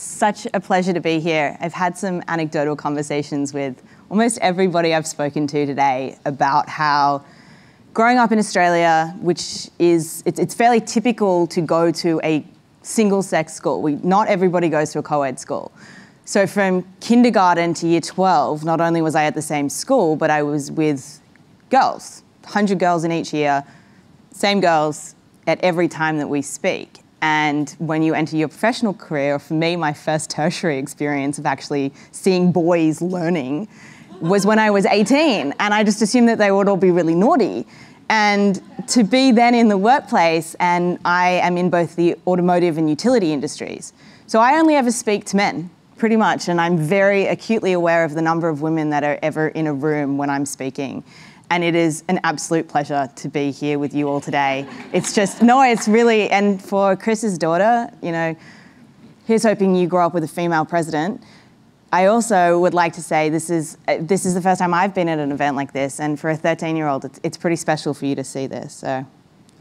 such a pleasure to be here. I've had some anecdotal conversations with almost everybody I've spoken to today about how growing up in Australia, which is, it's fairly typical to go to a single-sex school. Not everybody goes to a co-ed school. So from kindergarten to year 12, not only was I at the same school, but I was with girls, 100 girls in each year, same girls at every time that we speak. And when you enter your professional career, for me, my first tertiary experience of actually seeing boys learning was when I was 18. And I just assumed that they would all be really naughty. And to be then in the workplace, and I am in both the automotive and utility industries. So I only ever speak to men, pretty much. And I'm very acutely aware of the number of women that are ever in a room when I'm speaking. And it is an absolute pleasure to be here with you all today. It's just, no, it's really, and for Chris's daughter, you know, here's hoping you grow up with a female president. I also would like to say this is the first time I've been at an event like this, and for a 13-year-old, it's pretty special for you to see this. So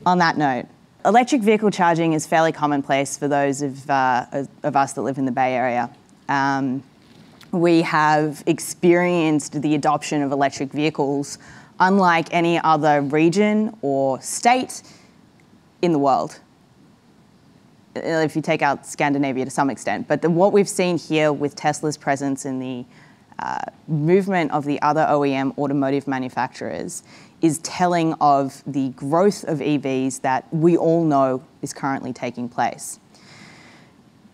on that note, electric vehicle charging is fairly commonplace for those of us that live in the Bay Area. We have experienced the adoption of electric vehicles unlike any other region or state in the world, if you take out Scandinavia to some extent. But what we've seen here with Tesla's presence in the movement of the other OEM automotive manufacturers is telling of the growth of EVs that we all know is currently taking place.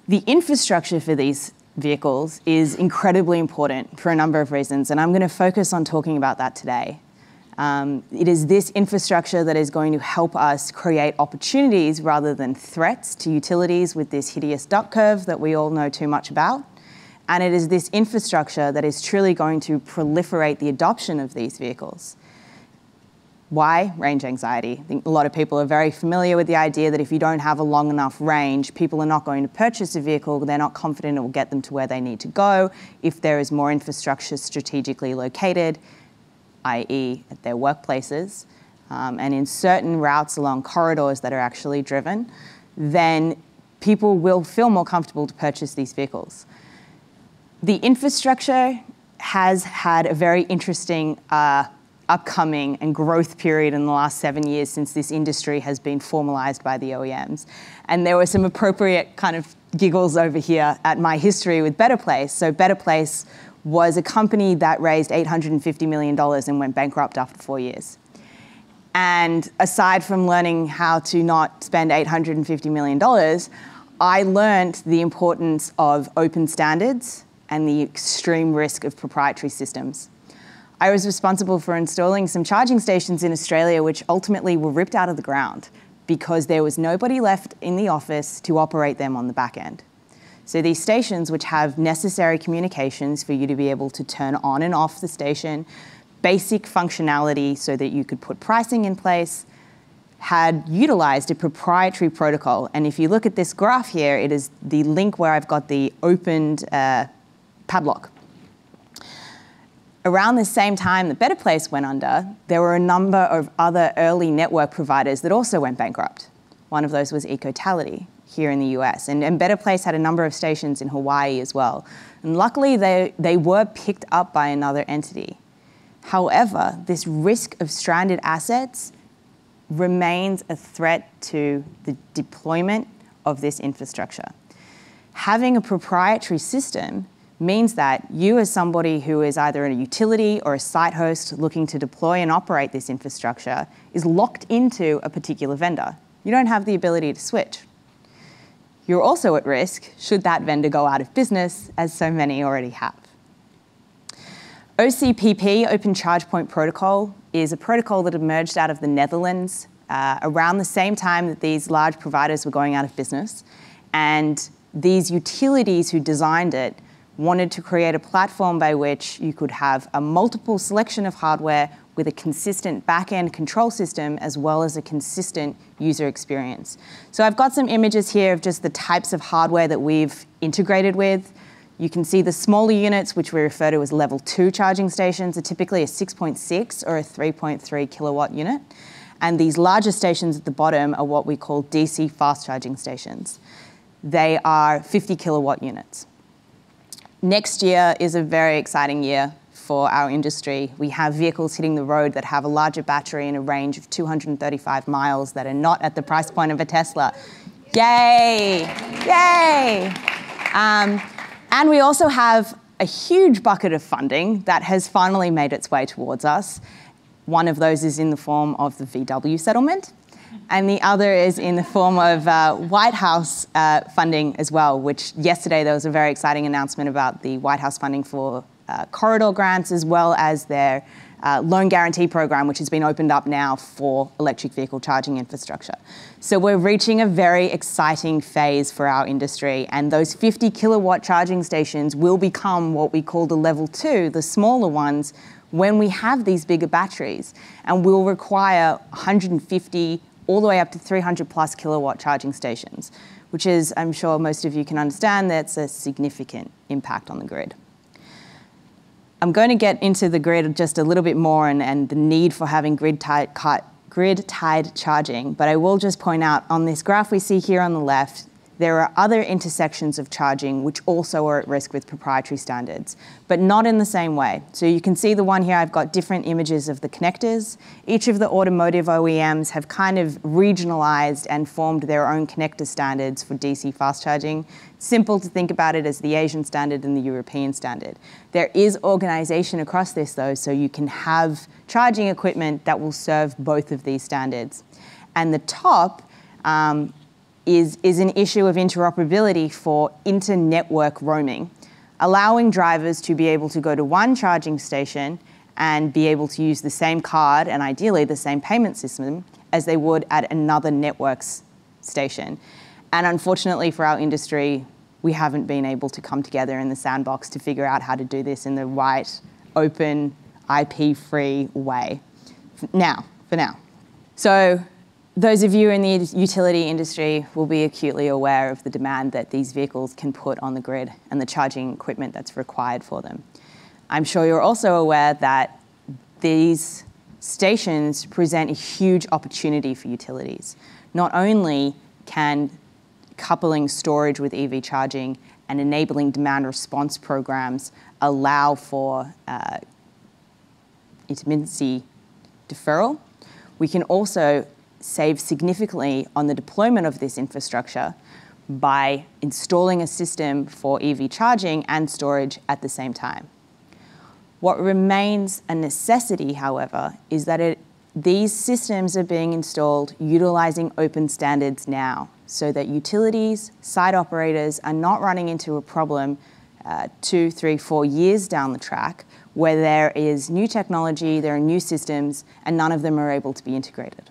The infrastructure for these vehicles is incredibly important for a number of reasons, and I'm going to focus on talking about that today. It is this infrastructure that is going to help us create opportunities rather than threats to utilities with this hideous duck curve that we all know too much about. And it is this infrastructure that is truly going to proliferate the adoption of these vehicles. Why? Range anxiety. I think a lot of people are very familiar with the idea that if you don't have a long enough range, people are not going to purchase a vehicle, they're not confident it will get them to where they need to go. If there is more infrastructure strategically located, i.e. at their workplaces, and in certain routes along corridors that are actually driven, then people will feel more comfortable to purchase these vehicles. The infrastructure has had a very interesting upcoming and growth period in the last 7 years since this industry has been formalized by the OEMs. And there were some appropriate kind of giggles over here at my history with Better Place. So Better Place was a company that raised $850 million and went bankrupt after 4 years. And aside from learning how to not spend $850 million, I learned the importance of open standards and the extreme risk of proprietary systems. I was responsible for installing some charging stations in Australia which ultimately were ripped out of the ground because there was nobody left in the office to operate them on the back end. So these stations, which have necessary communications for you to be able to turn on and off the station, basic functionality so that you could put pricing in place, had utilized a proprietary protocol. And if you look at this graph here, it is the link where I've got the opened padlock. Around the same time that Better Place went under, there were a number of other early network providers that also went bankrupt. One of those was Ecotality here in the US. And Better Place had a number of stations in Hawaii as well. And luckily, they were picked up by another entity. However, this risk of stranded assets remains a threat to the deployment of this infrastructure. Having a proprietary system means that you, as somebody who is either a utility or a site host looking to deploy and operate this infrastructure, is locked into a particular vendor. You don't have the ability to switch. You're also at risk should that vendor go out of business, as so many already have. OCPP, Open Charge Point Protocol, is a protocol that emerged out of the Netherlands around the same time that these large providers were going out of business. And these utilities who designed it wanted to create a platform by which you could have a multiple selection of hardware with a consistent back-end control system as well as a consistent user experience. So I've got some images here of just the types of hardware that we've integrated with. You can see the smaller units, which we refer to as level 2 charging stations, are typically a 6.6 or a 3.3 kilowatt unit. And these larger stations at the bottom are what we call DC fast charging stations. they are 50 kilowatt units. Next year is a very exciting year for our industry. We have vehicles hitting the road that have a larger battery and a range of 235 miles that are not at the price point of a Tesla. Yay! Yay! And we also have a huge bucket of funding that has finally made its way towards us. One of those is in the form of the VW settlement, and the other is in the form of White House funding as well, which yesterday there was a very exciting announcement about the White House funding for corridor grants, as well as their loan guarantee program, which has been opened up now for electric vehicle charging infrastructure. So we're reaching a very exciting phase for our industry, and those 50 kilowatt charging stations will become what we call the level 2, the smaller ones, when we have these bigger batteries, and will require 150 all the way up to 300 plus kilowatt charging stations, which is, I'm sure most of you can understand, that's a significant impact on the grid. I'm going to get into the grid just a little bit more and the need for having grid-tied charging, but I will just point out on this graph we see here on the left, there are other intersections of charging which also are at risk with proprietary standards, but not in the same way. So you can see the one here, I've got different images of the connectors. Each of the automotive OEMs have kind of regionalized and formed their own connector standards for DC fast charging. Simple to think about it as the Asian standard and the European standard. There is organization across this though, so you can have charging equipment that will serve both of these standards. And the top, is an issue of interoperability for inter-network roaming, allowing drivers to be able to go to one charging station and be able to use the same card and ideally the same payment system as they would at another network's station. And unfortunately for our industry, we haven't been able to come together in the sandbox to figure out how to do this in the right, open, IP-free way. For now. So, those of you in the utility industry will be acutely aware of the demand that these vehicles can put on the grid and the charging equipment that's required for them. I'm sure you're also aware that these stations present a huge opportunity for utilities. Not only can coupling storage with EV charging and enabling demand response programs allow for intermittency deferral, we can also save significantly on the deployment of this infrastructure by installing a system for EV charging and storage at the same time. What remains a necessity, however, is that these systems are being installed utilizing open standards now, so that utilities, site operators are not running into a problem 2, 3, 4 years down the track where there is new technology, there are new systems, and none of them are able to be integrated.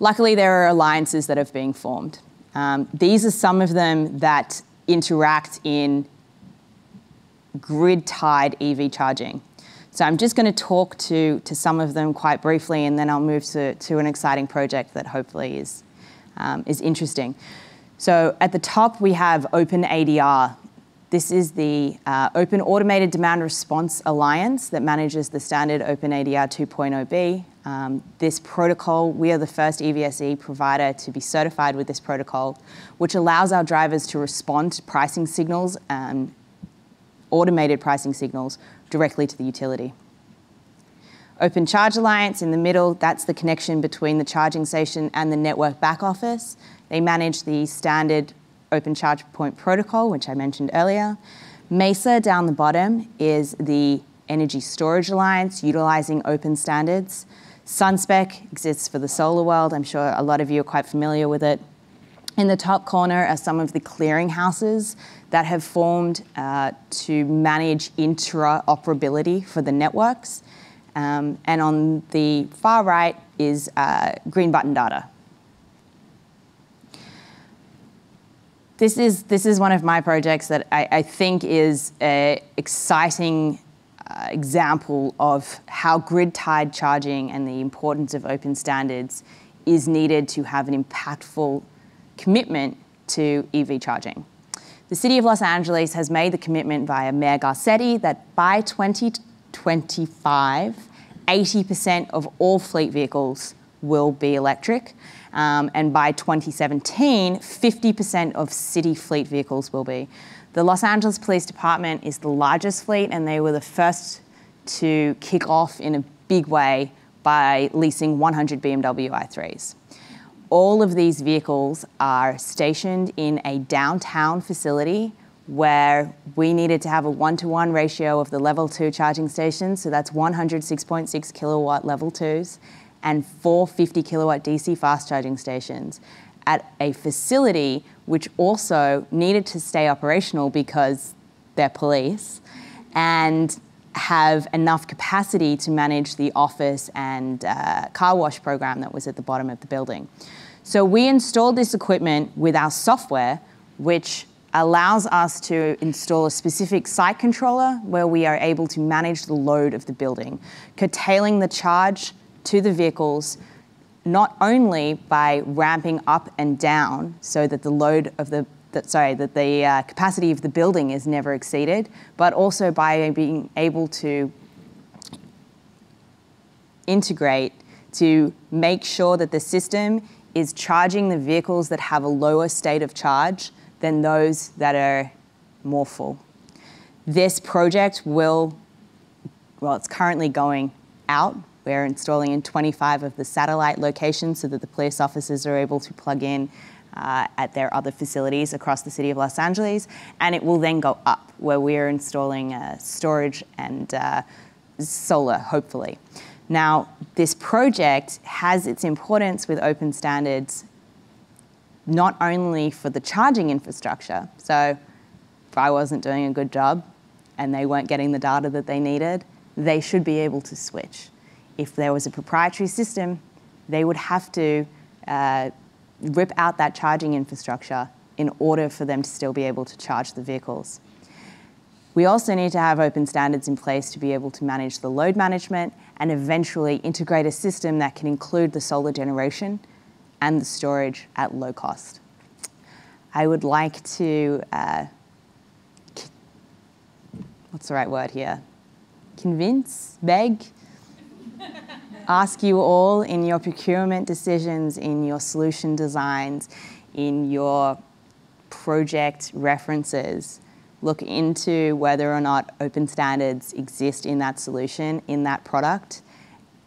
Luckily, there are alliances that have been formed. These are some of them that interact in grid-tied EV charging. So I'm just going to talk to some of them quite briefly, and then I'll move to an exciting project that hopefully is interesting. So at the top, we have OpenADR. This is the Open Automated Demand Response Alliance that manages the standard OpenADR 2.0b. This protocol, we are the first EVSE provider to be certified with this protocol, which allows our drivers to respond to pricing signals, automated pricing signals, directly to the utility. Open Charge Alliance in the middle, that's the connection between the charging station and the network back office. They manage the standard Open Charge Point protocol, which I mentioned earlier. MESA down the bottom is the Energy Storage Alliance, utilizing open standards. SunSpec exists for the solar world. I'm sure a lot of you are quite familiar with it. In the top corner are some of the clearinghouses that have formed to manage interoperability for the networks. And on the far right is Green Button Data. This is one of my projects that I think is an exciting example of how grid-tied charging and the importance of open standards is needed to have an impactful commitment to EV charging. The City of Los Angeles has made the commitment via Mayor Garcetti that by 2025, 80% of all fleet vehicles will be electric. And by 2017, 50% of city fleet vehicles will be. The Los Angeles Police Department is the largest fleet, and they were the first to kick off in a big way by leasing 100 BMW i3s. All of these vehicles are stationed in a downtown facility where we needed to have a 1-to-1 ratio of the level 2 charging stations, so that's 106.6 kilowatt level 2s, and 4 50 kilowatt DC fast charging stations at a facility which also needed to stay operational because they're police and have enough capacity to manage the office and car wash program that was at the bottom of the building. So we installed this equipment with our software, which allows us to install a specific site controller where we are able to manage the load of the building, curtailing the charge to the vehicles, not only by ramping up and down so that the load of the capacity of the building is never exceeded, but also by being able to integrate to make sure that the system is charging the vehicles that have a lower state of charge than those that are more full. This project it's currently going out. We're installing in 25 of the satellite locations so that the police officers are able to plug in at their other facilities across the city of Los Angeles. And it will then go up where we're installing storage and solar, hopefully. Now, this project has its importance with open standards, not only for the charging infrastructure. So if I wasn't doing a good job and they weren't getting the data that they needed, they should be able to switch. If there was a proprietary system, they would have to rip out that charging infrastructure in order for them to still be able to charge the vehicles. We also need to have open standards in place to be able to manage the load management and eventually integrate a system that can include the solar generation and the storage at low cost. I would like to, what's the right word here? Convince, beg, ask you all in your procurement decisions, in your solution designs, in your project references, look into whether or not open standards exist in that solution, in that product,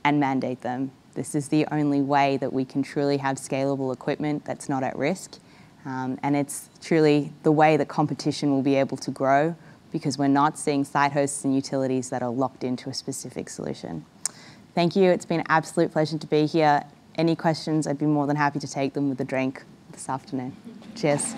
and mandate them. This is the only way that we can truly have scalable equipment that's not at risk. And it's truly the way that competition will be able to grow, because we're not seeing site hosts and utilities that are locked into a specific solution. Thank you. It's been an absolute pleasure to be here. Any questions, I'd be more than happy to take them with a drink this afternoon. Cheers.